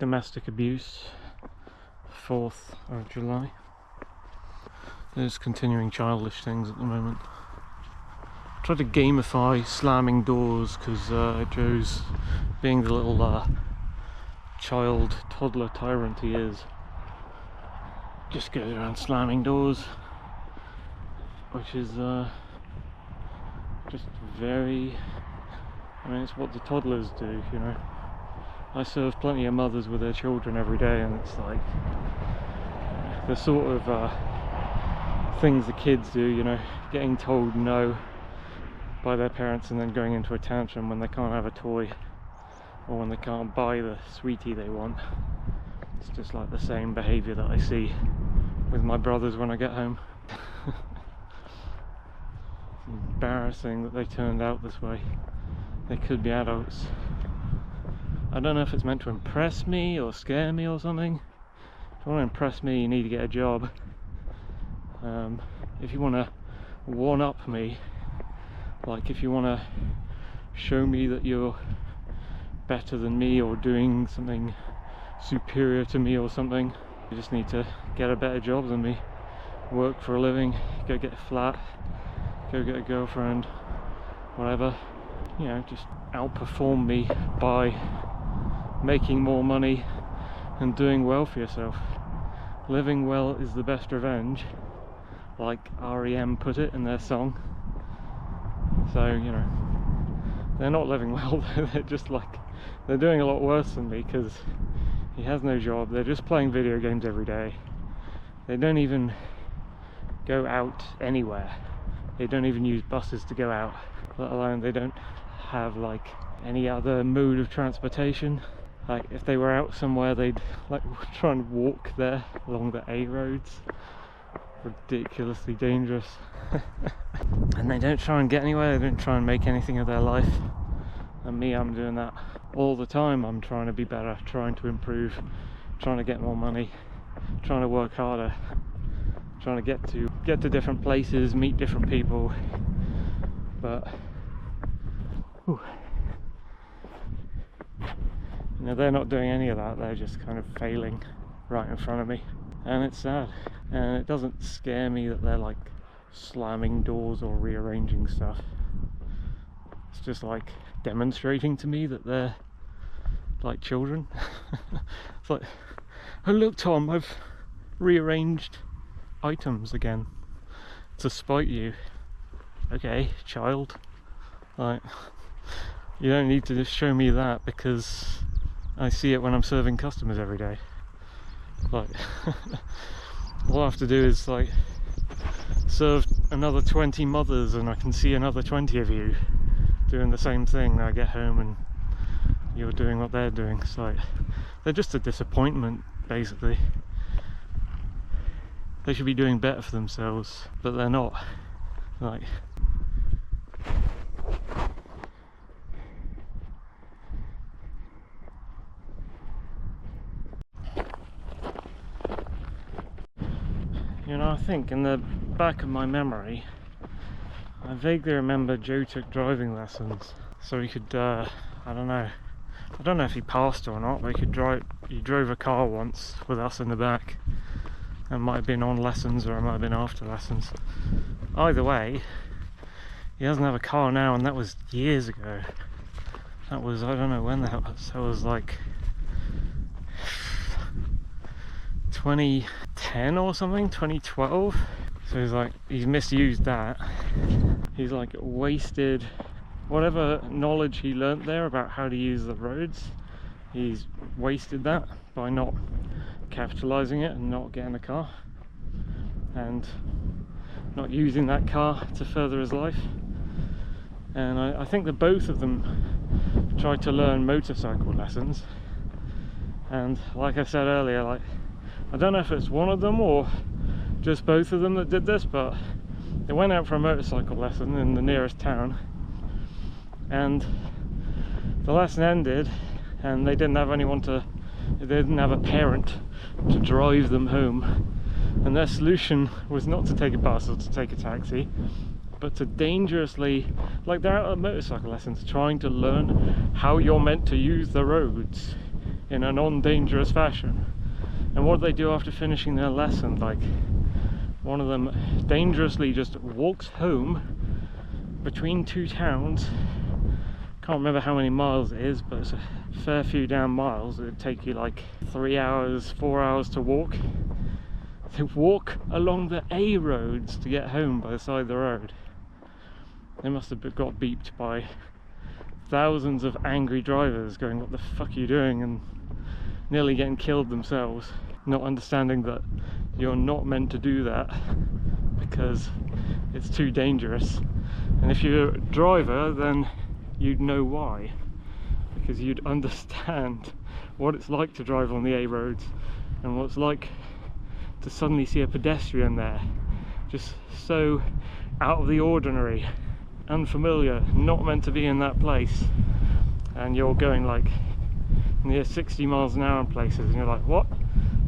domestic abuse, 4th of July. There's continuing childish things at the moment. Tried to gamify slamming doors because Joe's, being the little child toddler tyrant he is, just goes around slamming doors, which is just very, I mean, it's what the toddlers do, you know. I serve plenty of mothers with their children every day, and it's like the sort of things the kids do, you know, getting told no by their parents and then going into a tantrum when they can't have a toy or when they can't buy the sweetie they want. It's just like the same behaviour that I see with my brothers when I get home. It's embarrassing that they turned out this way. They could be adults. I don't know if it's meant to impress me or scare me or something. If you want to impress me, you need to get a job. If you want to one-up me, like if you want to show me that you're better than me or doing something superior to me or something, you just need to get a better job than me, work for a living, go get a flat, go get a girlfriend, whatever. You know, just outperform me by making more money and doing well for yourself. Living well is the best revenge, like REM put it in their song. So, you know, they're not living well. They're just like, they're doing a lot worse than me because he has no job. They're just playing video games every day. They don't even go out anywhere. They don't even use buses to go out, let alone they don't have like any other mode of transportation. Like if they were out somewhere, they'd like try and walk there along the A roads. Ridiculously dangerous. And they don't try and get anywhere, they don't try and make anything of their life. And me, I'm doing that all the time. I'm trying to be better, trying to improve, trying to get more money, trying to work harder, trying to get to different places, meet different people. But whew, you know, they're not doing any of that. They're just kind of failing right in front of me, and it's sad. And it doesn't scare me that they're like slamming doors or rearranging stuff. It's just like demonstrating to me that they're like children. It's like, oh look Tom, I've rearranged items again to spite you. Okay, child. Like, you don't need to just show me that because I see it when I'm serving customers every day. Like, all I have to do is like serve another 20 mothers and I can see another 20 of you doing the same thing. I get home and you're doing what they're doing. It's like, they're just a disappointment basically. They should be doing better for themselves, but they're not. Like, you know, I think in the back of my memory, I vaguely remember Joe took driving lessons, so he could, I don't know if he passed or not, but he drove a car once with us in the back. It might have been on lessons or it might have been after lessons. Either way, he doesn't have a car now, and that was years ago. That was, I don't know when that was. That was like 2010 or something, 2012. So he's misused that. He's like wasted whatever knowledge he learnt there about how to use the roads. He's wasted that by not capitalizing it and not getting a car and not using that car to further his life. And I think that both of them tried to learn motorcycle lessons, and like I said earlier, like, I don't know if it's one of them or just both of them that did this, but they went out for a motorcycle lesson in the nearest town, and the lesson ended and they didn't have a parent to drive them home, and their solution was not to take a bus or to take a taxi, but to dangerously, they're out at motorcycle lessons trying to learn how you're meant to use the roads in a non-dangerous fashion. And what do they do after finishing their lesson? Like, one of them dangerously just walks home between two towns. Can't remember how many miles it is, but it's a fair few damn miles. It'd take you like 3 hours, 4 hours to walk. They walk along the A roads to get home by the side of the road. They must have got beeped by thousands of angry drivers going, "What the fuck are you doing?" and nearly getting killed themselves, not understanding that you're not meant to do that because it's too dangerous. And if you're a driver, then you'd know why, because you'd understand what it's like to drive on the A roads and what it's like to suddenly see a pedestrian there, just so out of the ordinary, unfamiliar, not meant to be in that place, and you're going like near 60 miles an hour in places, and you're like, what?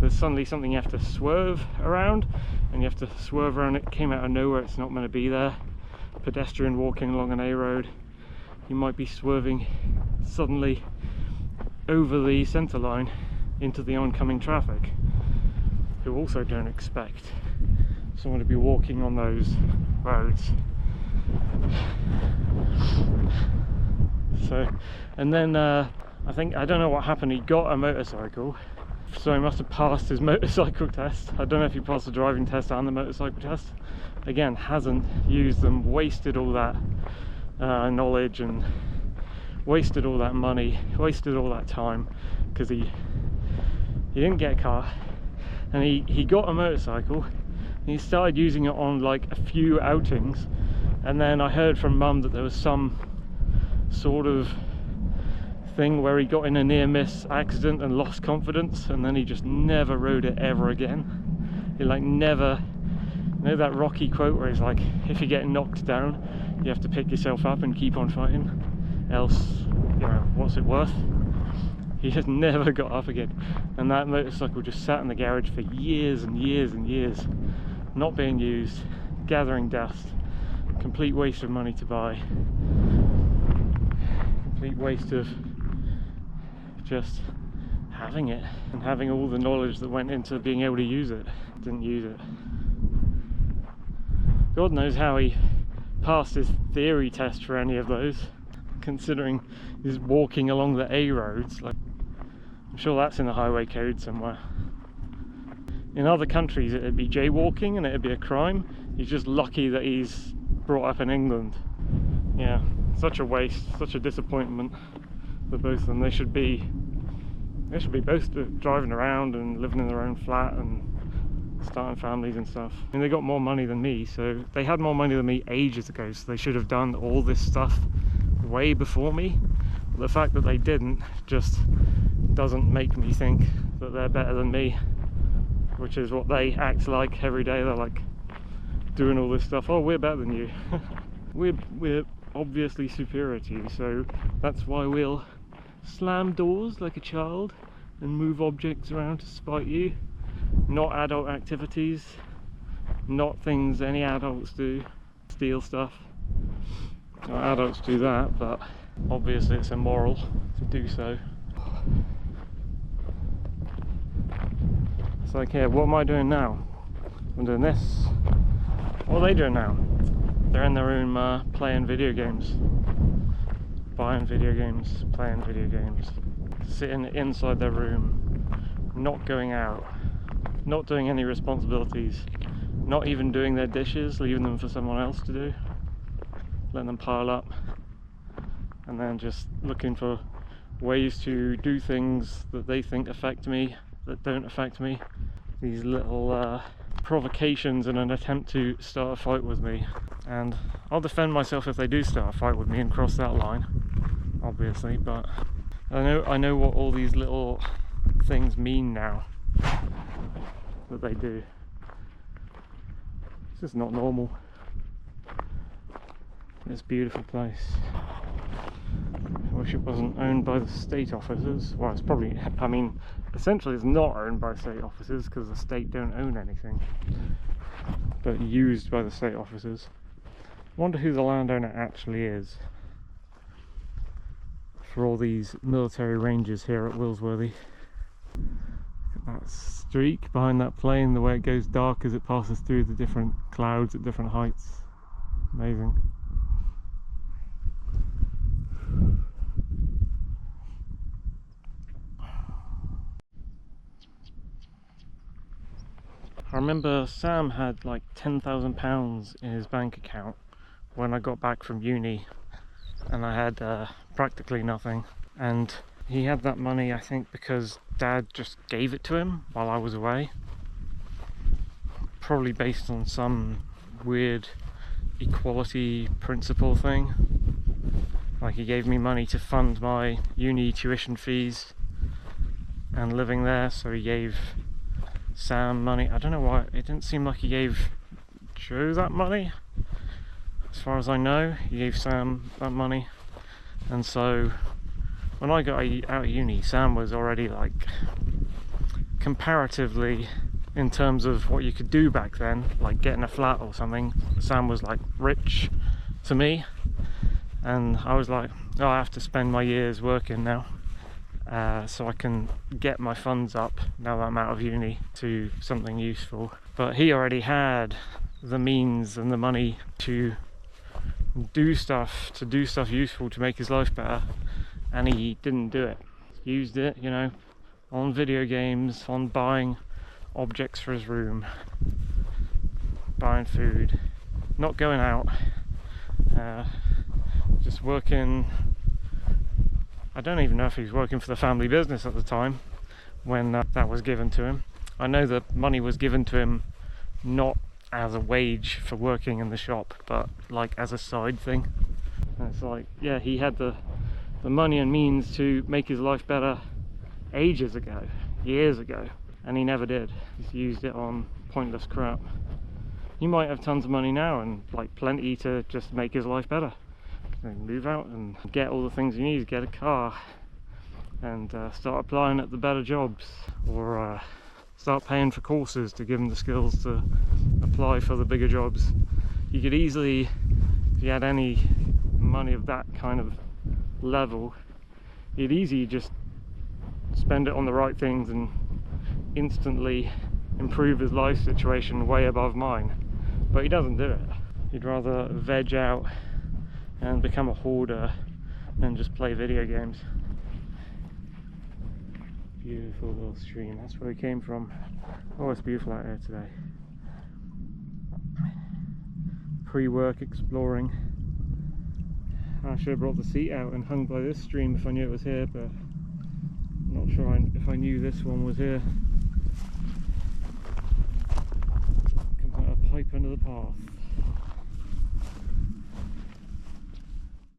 There's suddenly something you have to swerve around, and you have to swerve around. It came out of nowhere, it's not meant to be there. Pedestrian walking along an A road, you might be swerving suddenly over the centre line into the oncoming traffic, who also don't expect someone to be walking on those roads. So, and then I don't know what happened, he got a motorcycle, so he must have passed his motorcycle test. I don't know if he passed the driving test and the motorcycle test. Again, hasn't used them, wasted all that knowledge and wasted all that money, wasted all that time, because he didn't get a car, and he got a motorcycle and he started using it on like a few outings, and then I heard from Mum that there was some sort of thing where he got in a near-miss accident and lost confidence, and then he just never rode it ever again. He like never, you know that Rocky quote where he's like, if you get knocked down, you have to pick yourself up and keep on fighting, else, you know, what's it worth? He just never got up again, and that motorcycle just sat in the garage for years and years and years, not being used, gathering dust. Complete waste of money to buy, complete waste of just having it and having all the knowledge that went into being able to use it. Didn't use it. God knows how he passed his theory test for any of those, considering he's walking along the A roads. Like, I'm sure that's in the highway code somewhere. In other countries it'd be jaywalking and it'd be a crime. He's just lucky that he's brought up in England. Yeah, such a waste, such a disappointment for both of them. They should be both driving around and living in their own flat and starting families and stuff. I mean, they got more money than me, so they had more money than me ages ago, so they should have done all this stuff way before me. But the fact that they didn't just doesn't make me think that they're better than me, which is what they act like every day. They're like doing all this stuff. Oh, we're better than you. we're obviously superior to you, so that's why we'll slam doors like a child and move objects around to spite you. Not adult activities, not things any adults do. Steal stuff. Well, adults do that, but obviously it's immoral to do so. It's like, here, what am I doing now? I'm doing this. What are they doing now? They're in their room playing video games, buying video games, playing video games, sitting inside their room, not going out, not doing any responsibilities, not even doing their dishes, leaving them for someone else to do, letting them pile up, and then just looking for ways to do things that they think affect me, that don't affect me. These little provocations in an attempt to start a fight with me. And I'll defend myself if they do start a fight with me and cross that line, obviously, but I know what all these little things mean now that they do. It's just not normal. This beautiful place. I wish it wasn't owned by the state officers. Well, it's probably, I mean, essentially it's not owned by state officers because the state don't own anything, but used by the state officers. I wonder who the landowner actually is for all these military ranges here at Willsworthy. Look at that streak behind that plane, the way it goes dark as it passes through the different clouds at different heights. Amazing. I remember Sam had like £10,000 in his bank account when I got back from uni, and I had practically nothing. And he had that money, I think, because Dad just gave it to him while I was away. Probably based on some weird equality principle thing. Like, he gave me money to fund my uni tuition fees and living there, so he gave Sam money. I don't know why, it didn't seem like he gave Joe that money. As far as I know, he gave Sam that money. And so when I got out of uni, Sam was already, like, comparatively, in terms of what you could do back then, like getting a flat or something, Sam was like rich to me. And I was like, oh, I have to spend my years working now, so I can get my funds up now that I'm out of uni to something useful. But he already had the means and the money to do stuff useful to make his life better, and he didn't do it. He used it, you know, on video games, on buying objects for his room, buying food, not going out, just working. I don't even know if he was working for the family business at the time when that was given to him. I know the money was given to him not as a wage for working in the shop, but like as a side thing. And it's like, yeah, he had the money and means to make his life better ages ago, years ago, and he never did. He's used it on pointless crap. He might have tons of money now and like plenty to just make his life better. And move out and get all the things he needs, get a car, and start applying at the better jobs, or start paying for courses to give him the skills to apply for the bigger jobs. You could easily, if you had any money of that kind of level, you'd easily just spend it on the right things and instantly improve his life situation way above mine. But he doesn't do it. He'd rather veg out and become a hoarder than just play video games. Beautiful little stream, that's where we came from. Oh, it's beautiful out here today. Pre-work exploring. I should have brought the seat out and hung by this stream if I knew it was here, but I'm not sure if I knew this one was here. Comes out a pipe under the path.